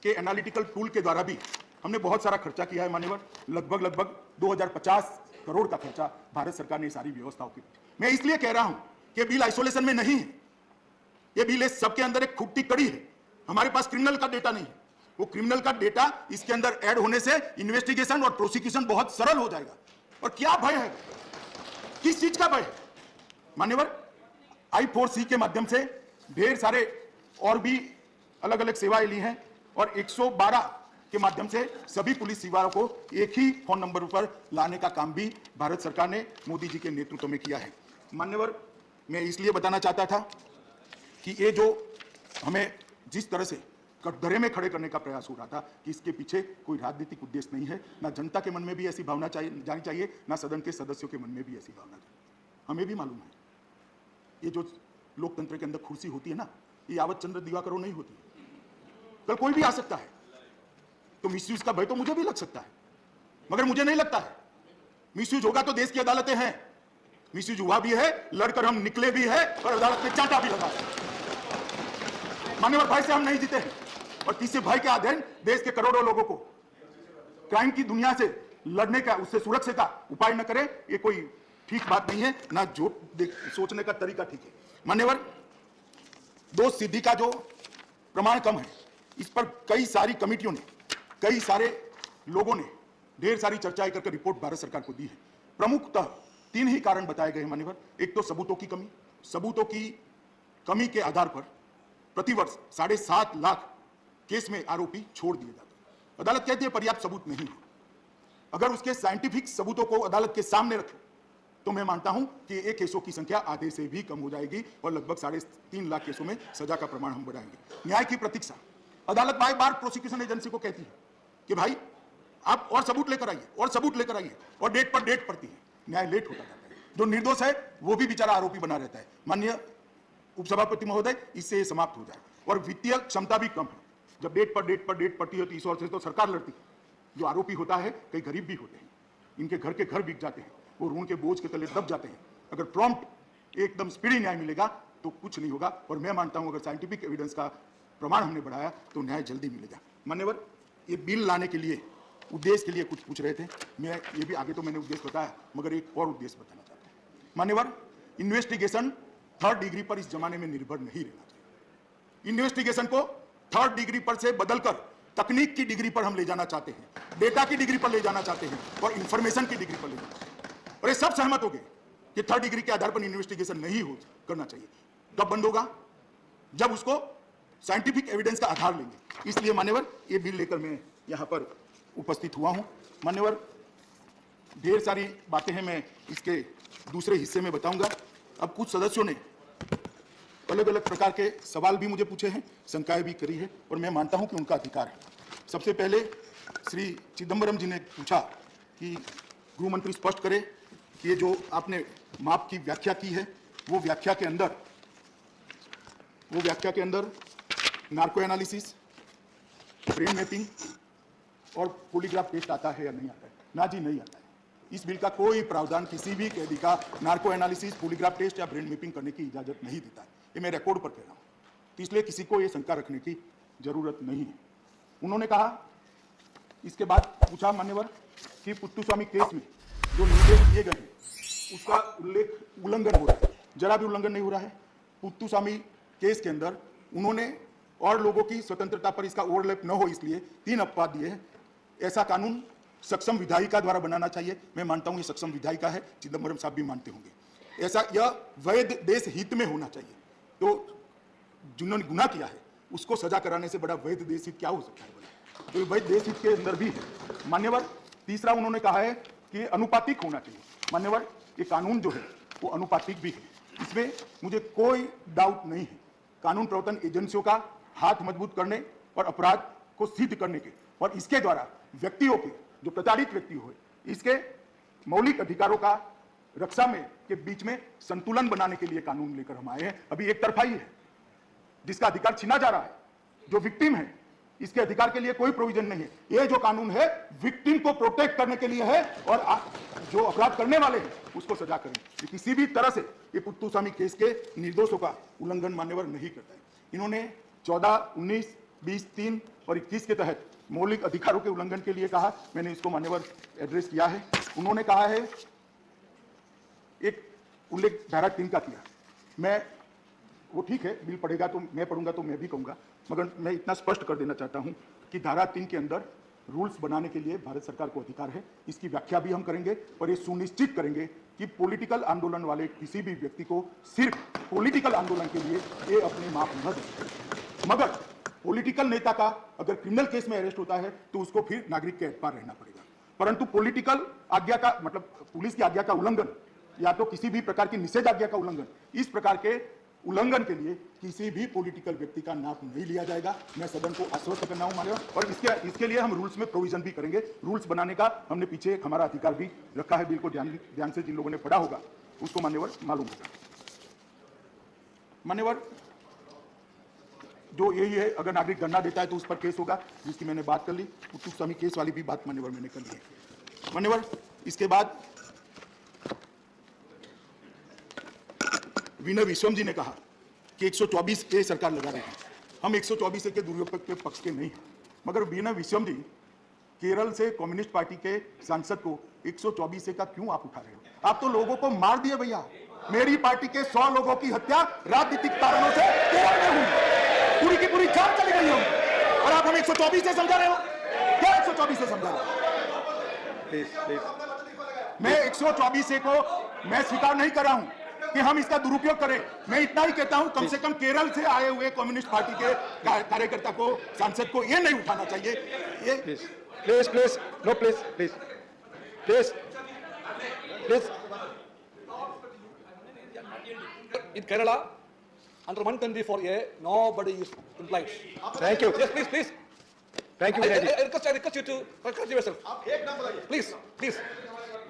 के एनालिटिकल टूल के द्वारा भी हमने बहुत सारा खर्चा किया है मान्यवर। लगभग 2,050 करोड़ का खर्चा भारत सरकार ने सारी व्यवस्थाओं की। मैं इसलिए कह रहा हूं कि बिल आइसोलेशन में नहीं है, ये बिल सबके अंदर एक खूंटी कड़ी है। हमारे पास क्रिमिनल का डेटा नहीं है। वो क्रिमिनल का डेटा इसके अंदर ऐड होने से इन्वेस्टिगेशन और प्रोसिक्यूशन बहुत सरल हो जाएगा। और क्या भय है, किस चीज का भय है? मान्यवर, I4C के माध्यम से ढेर सारे और भी अलग अलग सेवाएं ली हैं और 112 के माध्यम से सभी पुलिस सेवाओं को एक ही फोन नंबर पर लाने का काम भी भारत सरकार ने मोदी जी के नेतृत्व में किया है। मान्यवर, मैं इसलिए बताना चाहता था कि ये जो हमें जिस तरह से कटघरे में खड़े करने का प्रयास हो रहा था कि इसके पीछे कोई राजनीतिक उद्देश्य नहीं है, ना जनता के मन में भी ऐसी भावना जानी चाहिए, ना सदन के सदस्यों के मन में भी ऐसी भावना चाहिए। हमें भी मालूम है ये जो लोकतंत्र के अंदर कुर्सी होती है ना, ये यावत चंद्र दिवाकरों नहीं होती, कल कोई भी आ सकता है। तो मिसयूज का भय तो मुझे भी लग सकता है, मगर मुझे नहीं लगता है। मिसयूज होगा तो देश की अदालतें हैं, मिसयूज हुआ भी है, लड़कर हम निकले भी है और अदालत में चांटा भी लगा है। मान्यवर, भय से हम नहीं जीते हैं और किसी भय के अधीन देश के करोड़ों लोगों को क्राइम की दुनिया से लड़ने का, उससे सुरक्षा का उपाय न करें, ये कोई ठीक बात नहीं है, ना जो सोचने का तरीका ठीक है। मान्यवर, दोष सिद्धि का जो प्रमाण कम है, इस पर कई सारी कमिटियों ने, कई सारे लोगों ने ढेर सारी चर्चाएं करके रिपोर्ट भारत सरकार को दी है। प्रमुखतः 3 ही कारण बताए गए हैं मान्यवर। एक तो सबूतों की कमी, सबूतों की कमी के आधार पर प्रतिवर्ष 7.5 लाख केस में आरोपी छोड़ दिए जाते हैं। अदालत कहती है पर्याप्त सबूत नहीं है। अगर उसके साइंटिफिक सबूतों को अदालत के सामने रखें तो मैं मानता हूं कि ये केसों की संख्या आधे से भी कम हो जाएगी और लगभग 3.5 लाख केसों में सजा का प्रमाण हम बढ़ाएंगे। न्याय की प्रतीक्षा, अदालत बार बार प्रोसिक्यूशन एजेंसी को कहती है कि भाई आप और सबूत लेकर आइए, और सबूत लेकर आइए, और डेट पर डेट पड़ती है, न्याय लेट होता जाता है। जो निर्दोष है वो भी बेचारा आरोपी बना रहता है। माननीय उपसभापति महोदय, इससे ये समाप्त हो जाए। और वित्तीय क्षमता भी कम है। जब डेट पर डेट पड़ती है तो इस ओर से तो सरकार लड़ती है, जो आरोपी होता है कई गरीब भी होते हैं, इनके घर के घर बिक जाते हैं, वो ऋण के बोझ के तले दब जाते हैं। अगर प्रॉम्प्ट एकदम स्पीडी न्याय मिलेगा तो कुछ नहीं होगा। और मैं मानता हूं अगर साइंटिफिक एविडेंस का प्रमाण हमने बढ़ाया तो न्याय जल्दी मिलेगा। मान्यवर, ये बिल लाने के लिए उद्देश्य के लिए कुछ पूछ रहे थे, मैं ये भी आगे तो मैंने उद्देश्य बताया, मगर एक और उद्देश्य बताना चाहता हूं। मान्यवर, इन्वेस्टिगेशन 3rd डिग्री पर इस जमाने में निर्भर नहीं रहना चाहिए। इन्वेस्टिगेशन को 3rd डिग्री पर से बदलकर तकनीक की डिग्री पर हम ले जाना चाहते हैं, डेटा की डिग्री पर ले जाना चाहते हैं और इंफॉर्मेशन की डिग्री पर ले जाना चाहते हैं। और ये सब सहमत हो गए कि 3rd डिग्री के आधार पर इन्वेस्टिगेशन नहीं हो करना चाहिए। कब बंद होगा? जब उसको साइंटिफिक एविडेंस का आधार लेंगे। इसलिए मान्यवर, ये बिल लेकर मैं यहां पर उपस्थित हुआ हूं। मान्यवर, ढेर सारी बातें हैं, मैं इसके दूसरे हिस्से में बताऊंगा। अब कुछ सदस्यों ने अलग अलग प्रकार के सवाल भी मुझे पूछे हैं, शंकाएं भी करी है और मैं मानता हूं कि उनका अधिकार है। सबसे पहले श्री चिदम्बरम जी ने पूछा कि गृह मंत्री स्पष्ट करे कि ये जो आपने माप की व्याख्या की है वो व्याख्या के अंदर नार्को एनालिसिस, ब्रेन मैपिंग और पॉलीग्राफ टेस्ट आता है या नहीं आता है? ना जी, नहीं आता है। इस बिल का कोई प्रावधान किसी भी कैदी का नार्को एनालिसिस, पॉलीग्राफ टेस्ट या ब्रेन मैपिंग करने की इजाजत नहीं देता है। ये मैं रिकॉर्ड पर कह रहा हूं, तो इसलिए किसी को ये शंका रखने की जरूरत नहीं है। उन्होंने कहा, इसके बाद पूछा मान्यवर कि पुत्तुस्वामी केस में जो निर्देश दिए गए हैं उसका उल्लंघन हो रहा है। जरा भी उल्लंघन नहीं हो रहा है। पुत्तुस्वामी केस के अंदर उन्होंने और लोगों की स्वतंत्रता पर इसका ओवरलैप न हो इसलिए 3 अपवाद दिए हैं। ऐसा कानून सक्षम विधायिका द्वारा बनाना चाहिए। मैं मानता हूं ये सक्षम विधायिका है, चिदम्बरम साहब भी मानते होंगे। ऐसा यह वैध देश हित में होना चाहिए। तो जिन्होंने गुनाह किया है उसको सजा कराने से बड़ा वैध देश हित क्या हो सकता है? तो वैध देश हित के अंदर भी है। मान्यवर, तीसरा उन्होंने कहा है कि अनुपातिक होना चाहिए। मान्यवर, ये कानून जो है वो अनुपातिक भी है, इसमें मुझे कोई डाउट नहीं है। कानून प्रवर्तन एजेंसियों का हाथ मजबूत करने और अपराध को सिद्ध करने के और इसके द्वारा व्यक्तियों के, जो प्रताड़ित व्यक्ति हो, इसके मौलिक अधिकारों का रक्षा में के बीच में संतुलन बनाने के लिए कानून लेकर हम आए हैं। अभी एक तरफा ही है, जिसका अधिकार छीना जा रहा है, जो विक्टिम है, इसके अधिकार के लिए कोई प्रोविजन नहीं है। ये जो कानून है विक्टिम को प्रोटेक्ट करने के लिए है और जो अपराध करने वाले हैं उसको सजा करें। ये किसी भी तरह से ये पुत्तुस्वामी केस के निर्दोषों का उल्लंघन मान्यवर नहीं करता है। इन्होंने 14, 19, 20, 3 और 21 के तहत मौलिक अधिकारों के उल्लंघन के लिए कहा। मैंने इसको मान्यवर एड्रेस किया है। उन्होंने कहा है, एक उल्लेख धारा 3 का किया। मैं वो ठीक है, बिल पढ़ेगा तो मैं पढ़ूंगा तो मैं भी कहूंगा, मगर मैं इतना स्पष्ट कर देना चाहता हूं कि धारा 3 के अंदर रूल्स बनाने के लिए भारत सरकार को अधिकार है। इसकी व्याख्या भी हम करेंगे और ये सुनिश्चित करेंगे कि पॉलिटिकल आंदोलन वाले किसी भी व्यक्ति को सिर्फ पॉलिटिकल आंदोलन के लिए ये अपने माफ न दे। मगर पॉलिटिकल नेता का अगर क्रिमिनल केस में अरेस्ट होता है तो उसको फिर नागरिक के एतबार रहना पड़ेगा, परंतु पॉलिटिकल आज्ञा का मतलब पुलिस की आज्ञा का उल्लंघन या तो किसी भी प्रकार की निषेधाज्ञा का उल्लंघन, इस प्रकार के उल्लंघन के लिए किसी भी पॉलिटिकल व्यक्ति का नाम नहीं लिया जाएगा। मैं सदन को आश्वस्त करना हूं मान्यवर, और इसके लिए हम रूल्स में प्रोविजन भी करेंगे। रूल्स बनाने का हमने पीछे हमारा अधिकार भी रखा है, बिल को ध्यान से जिन लोगों ने पढ़ा होगा उसको मान्यवर मालूम होगा। मान्यवर, जो यही है, अगर नागरिक गणना देता है तो उस पर केस होगा, जिसकी मैंने बात कर ली। उत्तुक स्वामी केस वाली भी बात मान्यवर मैंने कर ली है। मान्यवर, इसके बाद विनय विश्वम जी ने कहा कि 124A सरकार लगा रही है। हम 124A के दुरुपयोग के पक्ष के नहीं हैं, मगर विनय विश्वम जी, केरल से कम्युनिस्ट पार्टी के सांसद को 124A का क्यों आप उठा रहे हो? आप तो लोगों को मार दिए भैया। मेरी पार्टी के 100 लोगों की हत्या राजनीतिक कारणों से केरल में हुई, पूरी की पूरी जान चली गई हम, और आप हमें 124 से समझा रहे हो? क्या 124 से समझा रहे हो? प्लीज मैं 124A को मैं स्वीकार नहीं कर रहा हूं कि हम इसका दुरुपयोग करें। मैं इतना ही कहता हूं, कम से कम केरल से आए हुए कम्युनिस्ट पार्टी के कार्यकर्ता को, सांसद को ये नहीं उठाना चाहिए। ये please no please In Kerala, under 124A, nobody is implied. Thank you, Yes, please. Thank you I Vinay ji. request you to correct yourself. Please.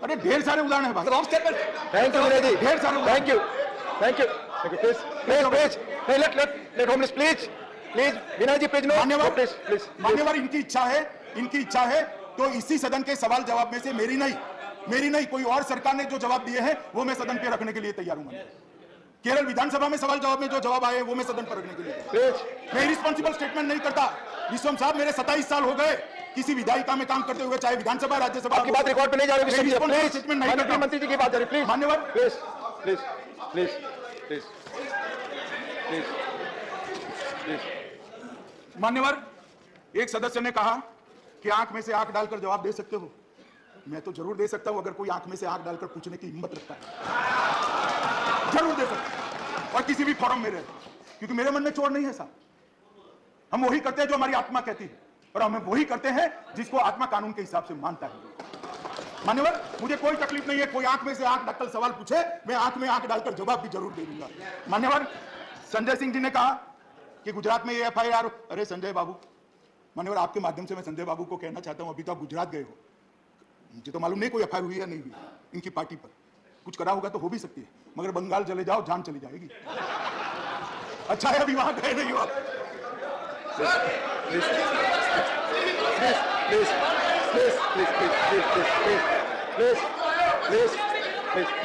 अरे ढेर सारे उदाहरण है The wrong statement. Thank you Vinay ji, ढेर सारे thank you please let homeless please Vinay ji please no मान्यवर, please मान्यवर, इनकी इच्छा है तो इसी सदन के सवाल जवाब में से मेरी नहीं कोई और सरकार ने जो जवाब दिए हैं वो मैं सदन पे रखने के लिए तैयार हूं। केरल विधानसभा में सवाल जवाब में जो जवाब आए वो मैं सदन पर रखने के लिए प्लीज। मैं रिस्पॉन्सिबल स्टेटमेंट नहीं करता। विश्वम साहब, मेरे 27 साल हो गए किसी विधायिका में काम करते हुए, चाहे विधानसभा राज्यसभा। आपकी बात रिकॉर्ड पे नहीं जा रही मैं responsible प्लीज, statement नहीं करता। मंत्री जी की बात जा रही प्लीज मान्यवर, प्लीज मान्यवर, एक सदस्य ने कहा कि आंख में से आंख डालकर जवाब दे सकते हो। मैं तो जरूर दे सकता हूं, अगर कोई आंख में से आंख डालकर पूछने की हिम्मत रखता है, जरूर दे सकता हूं, और किसी भी फॉरम में रहे, क्योंकि मेरे मन में चोर नहीं है साहब। हम वही करते हैं जो हमारी आत्मा कहती है, और हम वही करते हैं जिसको आत्मा कानून के हिसाब से मानता है। मान्यवर, मुझे कोई तकलीफ नहीं है, कोई आंख में से आंख डालकर सवाल पूछे, मैं आंख में आंख डालकर जवाब भी जरूर दे दूंगा। मान्यवर, संजय सिंह जी ने कहा कि गुजरात में ये FIR, अरे संजय बाबू, मान्यवर, आपके माध्यम से मैं संजय बाबू को कहना चाहता हूं, अभी तो आप गुजरात गए हो, मुझे तो मालूम नहीं कोई FIR हुई या नहीं हुई इनकी पार्टी पर। कुछ करा होगा तो हो भी सकती है, मगर बंगाल चले जाओ, जान चली जाएगी। अच्छा है अभी वहां गए नहीं हो आप।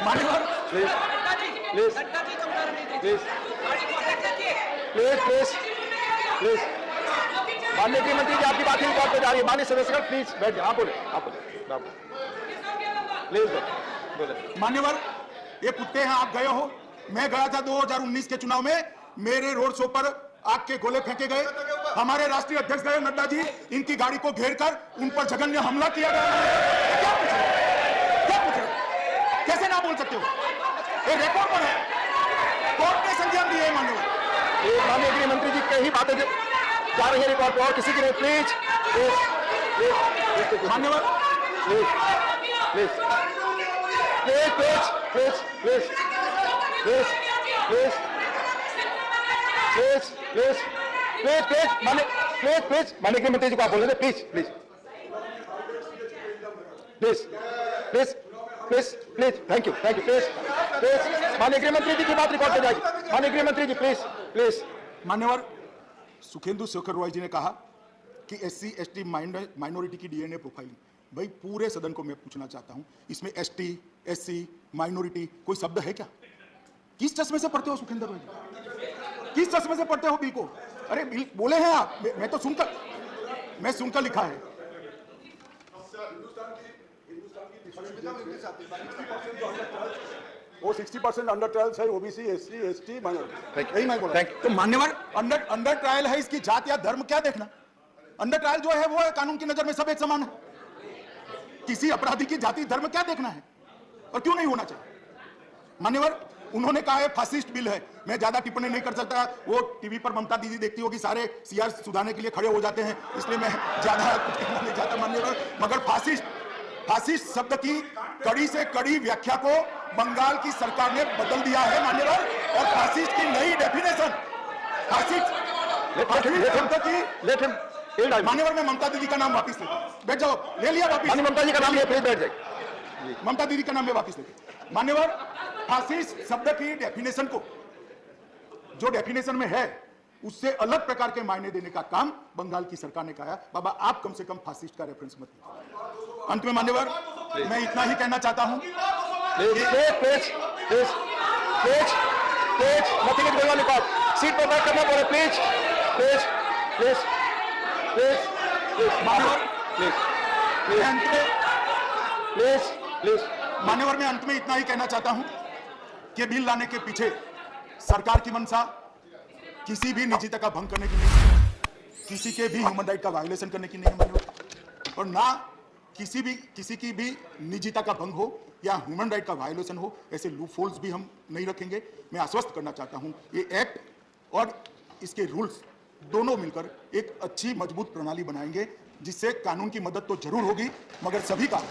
मान्यवर, माननीय गृह मंत्री जी, आपकी बात ही रिकॉर्ड पे जा रही है। माननीय सदस्य प्लीज बैठ, आप बोले प्लीज। मान्यवर, ये कुत्ते हैं, आप गए हो। मैं गया था 2019 के चुनाव में, मेरे रोड शो पर आग के गोले फेंके गए, हमारे राष्ट्रीय अध्यक्ष गए नड्डा जी, इनकी गाड़ी को घेरकर उन पर जघन्य हमला किया गया। क्या पूछ रहे? कैसे ना बोल सकते हो? ये रिकॉर्ड पर है, कोर्ट ने संज्ञान दिए। माननीय गृह मंत्री जी कई बातें जा रही है रिकॉर्ड पर, और किसी की नहीं। प्लीज मान्यवर, माननीय गृह मंत्री जी को आप बोल रहे थे, प्लीज थैंक यू प्लीज। माननीय गृह मंत्री जी की बात रिकॉर्ड पे जाएगी। माननीय गृह मंत्री जी प्लीज। मान्यवर, सुखेंदु शेखर रॉय जी ने कहा कि SC ST माइनॉरिटी की DNA प्रोफाइलिंग। भाई, पूरे सदन को मैं पूछना चाहता हूं, इसमें ST SC माइनॉरिटी कोई शब्द है क्या? किस चश्मे से पढ़ते हो सुखेंदु रॉय जी? किस चश्मे से पढ़ते हो बिल को? अरे बिल बोले हैं आप, मैं तो सुनकर लिखा है। वो 60% अंडर ट्रायल्स है, ओबीसी, एससी, एसटी, माइनॉरिटी, यही मैं बोला। Thank you. तो मान्यवर अंडर ट्रायल है, इसकी जात या धर्म क्या देखना? अंडर ट्रायल जो है वो है कानून की नजर में सब एक समान है। किसी अपराधी की जाति धर्म क्या देखना है और क्यों नहीं होना चाहिए? मान्यवर उन्होंने कहा है फासिस्ट बिल है, मैं ज्यादा टिप्पणी नहीं कर सकता। वो टीवी पर ममता दीदी देखती होगी, सारे सीआर सुधारने के लिए खड़े हो जाते हैं, इसलिए मैं ज्यादा कुछ कहना नहीं चाहता मान्यवर। मगर फासिस्ट शब्द की कड़ी से कड़ी व्याख्या को बंगाल की सरकार ने बदल दिया है मान्यवर, और फासिस्ट की नई डेफिनेशन लेट हिम मान्यवर में ममता दीदी का नाम वापिस लेते, बैठ जाओ, ले लिया वापिस, ममता जी का नाम लिया, प्लीज बैठ जाइए। ममता दीदी का नाम में वापिस लेते। मान्यवर फासिस्ट शब्द की डेफिनेशन को जो डेफिनेशन में है उससे अलग प्रकार के मायने देने का काम बंगाल की सरकार ने कहा। बाबा आप कम से कम फासिस्ट का रेफरेंस मत लीजिए। अंत में मान्यवर मैं इतना ही कहना चाहता हूं, सीट पर बैठ करना पड़े, please please please please please मान्यवर प्लीज प्लीज प्लीज मान्यवर मैं अंत में इतना ही कहना चाहता हूं कि बिल लाने के पीछे सरकार की मंशा किसी भी निजता का भंग करने की नहीं है, किसी के भी ह्यूमन राइट का वायोलेशन करने की नहीं है मान्यवर, और ना किसी की भी निजता का भंग हो या ह्यूमन राइट का वायोलेशन हो, ऐसे लूपहोल्स भी हम नहीं रखेंगे। मैं आश्वस्त करना चाहता हूं ये एक्ट और इसके रूल्स दोनों मिलकर एक अच्छी मजबूत प्रणाली बनाएंगे, जिससे कानून की मदद तो जरूर होगी मगर सभी का